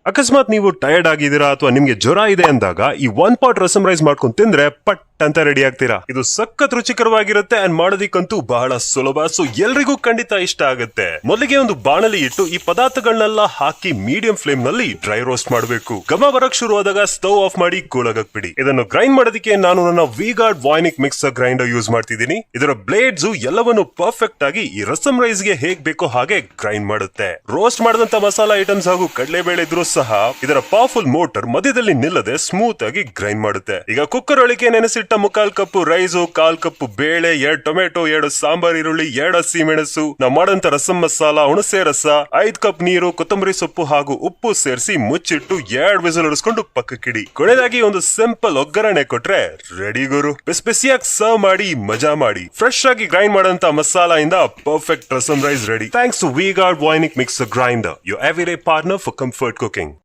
ಅಕಸ್ಮಾತ್ ನೀವು ಟಯರ್ಡ್ ಆಗಿದ್ದೀರಾ ಅಥವಾ ನಿಮ್ಗೆ ಜ್ವರ ಇದೆ ಅಂದಾಗ ಈ ಒನ್ ಪಾಟ್ ರಸಮ್ ರೈಸ್ ಮಾಡ್ಕೊಂಡು ತಿಂದ್ರೆ ಪಟ್ ಅಂತ ರೆಡಿ ಆಗ್ತೀರಾ. ಇದು ಸಖತ್ ರುಚಿಕರವಾಗಿರುತ್ತೆ ಅಂಡ್ ಮಾಡೋದಿಕ್ಕಂತೂ ಬಹಳ ಸುಲಭ. ಸೊ ಎಲ್ರಿಗೂ ಖಂಡಿತ ಇಷ್ಟ ಆಗುತ್ತೆ. ಮೊದಲಿಗೆ ಒಂದು ಬಾಣಲಿ ಇಟ್ಟು ಈ ಪದಾರ್ಥಗಳನ್ನೆಲ್ಲ ಹಾಕಿ ಮೀಡಿಯಂ ಫ್ಲೇಮ್ ನಲ್ಲಿ ಡ್ರೈ ರೋಸ್ಟ್ ಮಾಡಬೇಕು. ಘಮ ಬರಕ್ ಶುರು ಆದಾಗ ಸ್ಟವ್ ಆಫ್ ಮಾಡಿ ಕೂಲಾಗಕ್ ಬಿಡಿ. ಇದನ್ನು ಗ್ರೈಂಡ್ ಮಾಡೋದಕ್ಕೆ ನಾನು ನನ್ನ ವಿಗಾರ್ಡ್ ವಾಯ್ನಿಕ್ ಮಿಕ್ಸರ್ ಗ್ರೈಂಡರ್ ಯೂಸ್ ಮಾಡ್ತಿದ್ದೀನಿ. ಇದರ ಬ್ಲೇಡ್ಸ್ ಎಲ್ಲವನ್ನು ಪರ್ಫೆಕ್ಟ್ ಆಗಿ ಈ ರಸಮ್ ರೈಸ್ ಗೆ ಹೇಗ್ ಬೇಕೋ ಹಾಗೆ ಗ್ರೈಂಡ್ ಮಾಡುತ್ತೆ. ರೋಸ್ಟ್ ಮಾಡಿದಂತ ಮಸಾಲಾ ಐಟಮ್ಸ್ ಹಾಗೂ ಕಡಲೆಬೇಳೆ ಇದ್ರೂ ಸಹ ಇದರ ಪವರ್ಫುಲ್ ಮೋಟರ್ ಮಧ್ಯದಲ್ಲಿ ನಿಲ್ಲದೆ ಸ್ಮೂತ್ ಆಗಿ ಗ್ರೈಂಡ್ ಮಾಡುತ್ತೆ. ಈಗ ಕುಕ್ಕರ್ ಒಳಗೆ ನೆನೆಸಿಟ್ಟ ಮುಕ್ಕಾಲ್ ಕಪ್ಪು ರೈಸು, 1/4 ಕಪ್ ಬೇಳೆ, 2 ಟೊಮೆಟೊ, 2 ಸಾಂಬಾರ್ ಈರುಳ್ಳಿ, 2 ಹಸಿಮೆಣಸು, ನಾವು ಮಾಡಂತ ರಸಂ ಮಸಾಲ, ಹುಣಸೆ ರಸ, 5 ಕಪ್ ನೀರು, ಕೊತ್ತಂಬರಿ ಸೊಪ್ಪು ಹಾಗೂ ಉಪ್ಪು ಸೇರಿಸಿ ಮುಚ್ಚಿಟ್ಟು 2 ವಿಸಿಲ್ ಹೊಡಿಸ್ಕೊಂಡು ಪಕ್ಕಕ್ಕಿಡಿ. ಕೊನೆಯದಾಗಿ ಒಂದು ಸಿಂಪಲ್ ಒಗ್ಗರಣೆ ಕೊಟ್ರೆ ರೆಡಿ ಗುರು. ಬಿಸಿಯಾಗಿ ಸರ್ವ್ ಮಾಡಿ ಮಜಾ ಮಾಡಿ. ಫ್ರೆಶ್ ಆಗಿ ಗ್ರೈಂಡ್ ಮಾಡಂತ ಮಸಾಲ ಇಂದ perfect rasam rice ready. Thanks to V-Guard ವಾಯ್ನಿಕ್ mixer grinder, your everyday partner for comfort cooking.